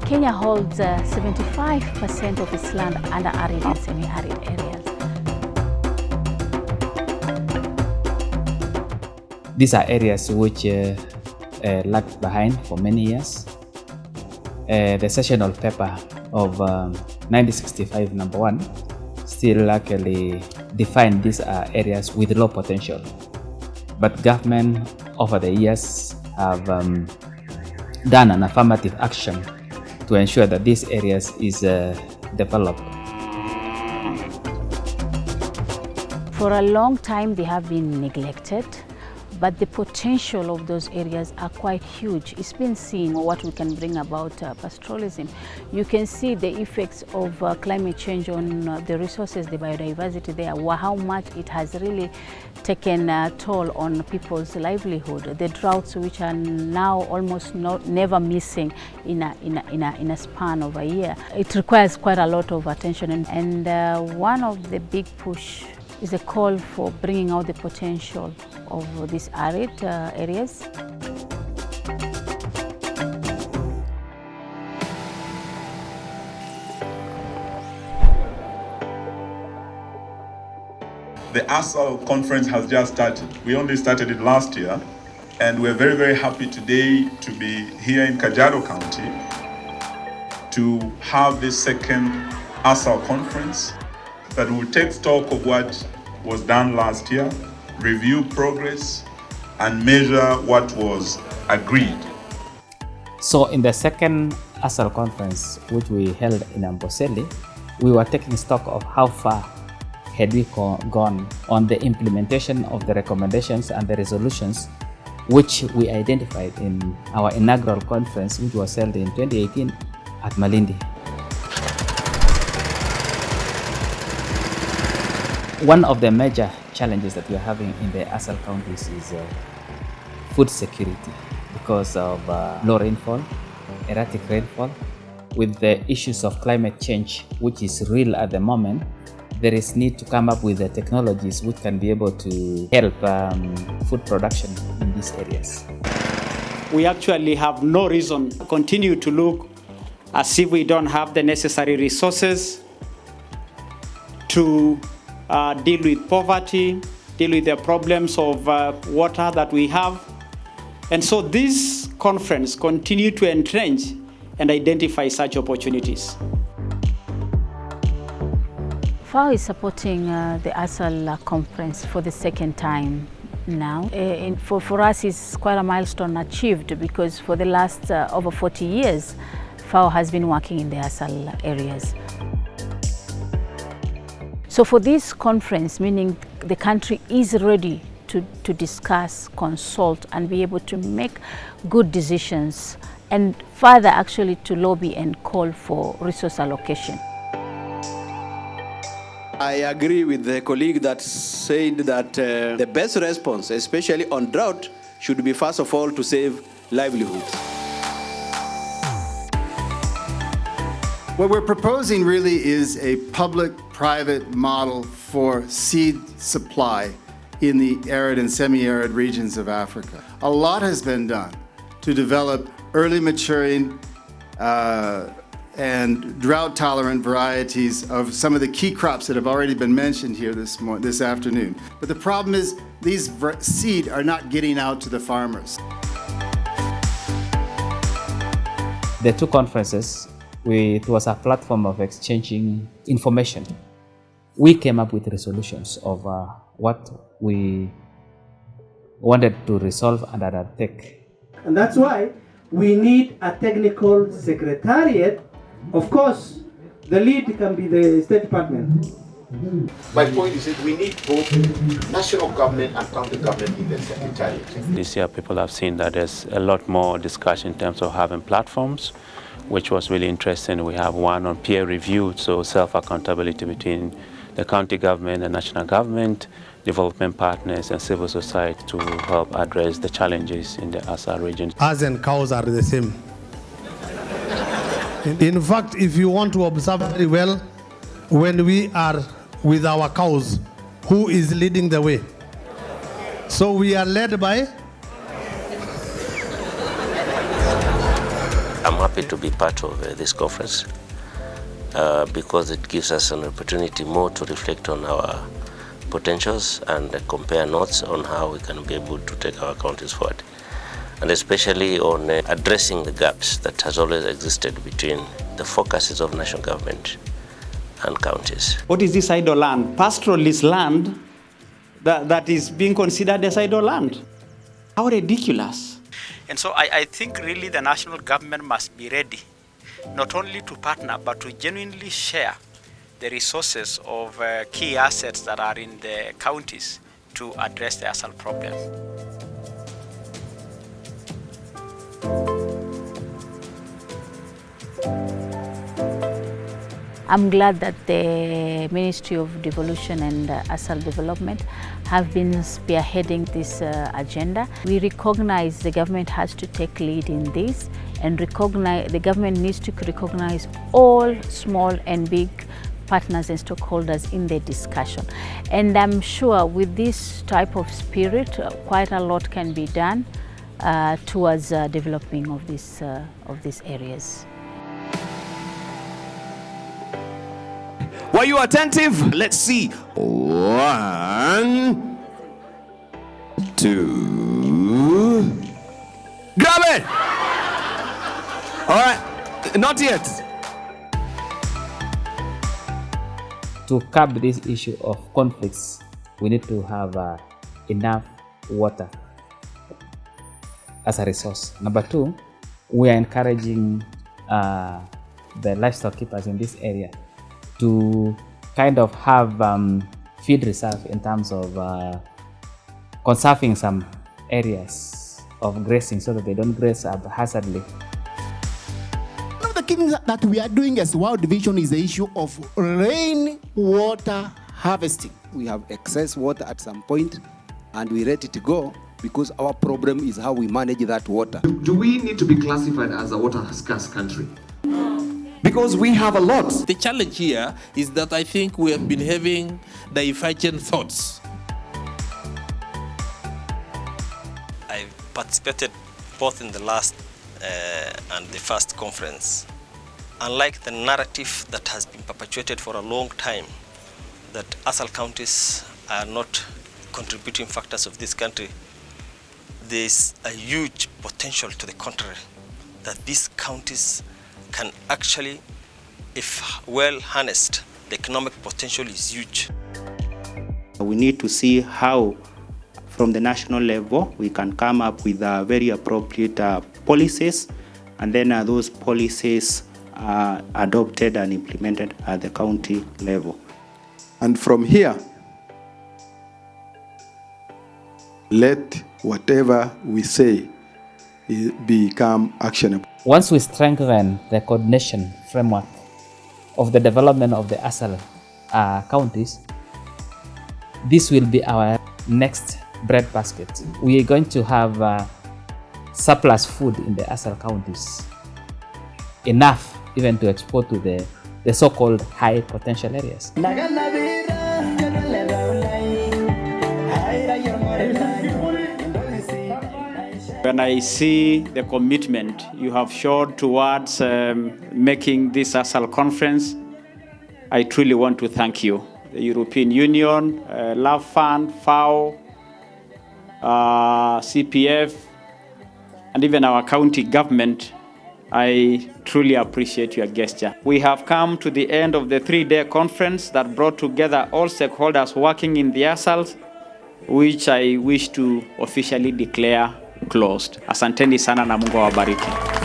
Kenya holds 75% of its land under arid and semi-arid areas. These are areas which lagged behind for many years. The sessional paper of 1965 number 1 still actually defined these areas with low potential. But government over the years have done an affirmative action to ensure that these areas is developed. For a long time they have been neglected, but the potential of those areas are quite huge. It's been seen what we can bring about pastoralism. You can see the effects of climate change on the resources, the biodiversity there, how much it has really taken a toll on people's livelihood. The droughts which are now almost never missing in a span of a year. It requires quite a lot of attention, and one of the big push is a call for bringing out the potential of these arid areas. The Asal Conference has just started. We only started it last year, and we're very, very happy today to be here in Kajiado County to have this second Asal Conference that will take stock of what was done last year, review progress, and measure what was agreed. So in the second Asal Conference, which we held in Amboseli, we were taking stock of how far had we gone on the implementation of the recommendations and the resolutions which we identified in our inaugural conference, which was held in 2018 at Malindi. One of the major challenges that we are having in the Asal counties is food security because of low rainfall, erratic rainfall. With the issues of climate change, which is real at the moment, there is need to come up with the technologies which can be able to help food production in these areas. We actually have no reason to continue to look as if we don't have the necessary resources to deal with poverty, deal with the problems of water that we have. And so this conference continues to entrench and identify such opportunities. FAO is supporting the Asal Conference for the second time now. And for us, it's quite a milestone achieved because for the last over 40 years, FAO has been working in the Asal areas. So for this conference, meaning the country is ready to discuss, consult, and be able to make good decisions, and further actually to lobby and call for resource allocation. I agree with the colleague that said that the best response, especially on drought, should be first of all to save livelihoods. What we're proposing really is a public-private model for seed supply in the arid and semi-arid regions of Africa. A lot has been done to develop early maturing and drought-tolerant varieties of some of the key crops that have already been mentioned here this afternoon. But the problem is these seed are not getting out to the farmers. The two conferences, it was a platform of exchanging information. We came up with resolutions of what we wanted to resolve and undertake. And that's why we need a technical secretariat. Of course, the lead can be the State Department. My point is that we need both national government and county government in the secretariat. This year people have seen that there's a lot more discussion in terms of having platforms, which was really interesting. We have one on peer review, so self-accountability between the county government and national government, development partners and civil society to help address the challenges in the Asal region. Us and cows are the same. In fact, if you want to observe very well, when we are with our cows, who is leading the way? So we are led by? happy to be part of this conference because it gives us an opportunity more to reflect on our potentials and compare notes on how we can be able to take our counties forward, and especially on addressing the gaps that has always existed between the focuses of national government and counties. What is this idle land? Pastoralist land that is being considered as idle land. How ridiculous. And so I think really the national government must be ready not only to partner but to genuinely share the resources of key assets that are in the counties to address the Asal problem. I'm glad that the Ministry of Devolution and Asal Development have been spearheading this agenda. We recognize the government has to take lead in this, and the government needs to recognize all small and big partners and stakeholders in the discussion. And I'm sure with this type of spirit, quite a lot can be done towards developing of these areas. Were you attentive? Let's see. 1, 2. Grab it! All right, not yet. To curb this issue of conflicts, we need to have enough water as a resource. Number 2, we are encouraging the livestock keepers in this area to kind of have feed reserve in terms of conserving some areas of grazing so that they don't graze haphazardly. One of the things that we are doing as World Vision is the issue of rainwater harvesting. We have excess water at some point and we let it go because our problem is how we manage that water. Do we need to be classified as a water scarce country? Because we have a lot. The challenge here is that I think we have been having divergent thoughts. I participated both in the last and the first conference. Unlike the narrative that has been perpetuated for a long time, that Asal counties are not contributing factors of this country, there is a huge potential to the contrary, that these counties can actually, if well harnessed, the economic potential is huge. We need to see how, from the national level, we can come up with very appropriate policies, and then those policies are adopted and implemented at the county level. And from here, let whatever we say become actionable. Once we strengthen the coordination framework of the development of the Asal counties, this will be our next bread basket. We are going to have surplus food in the Asal counties, enough even to export to the so-called high potential areas. When I see the commitment you have shown towards making this Asal Conference, I truly want to thank you. The European Union, Love Fund, FAO, CPF, and even our county government, I truly appreciate your gesture. We have come to the end of the 3-day conference that brought together all stakeholders working in the Asal, which I wish to officially declare closed. Asanteni sana na Mungu awabariki.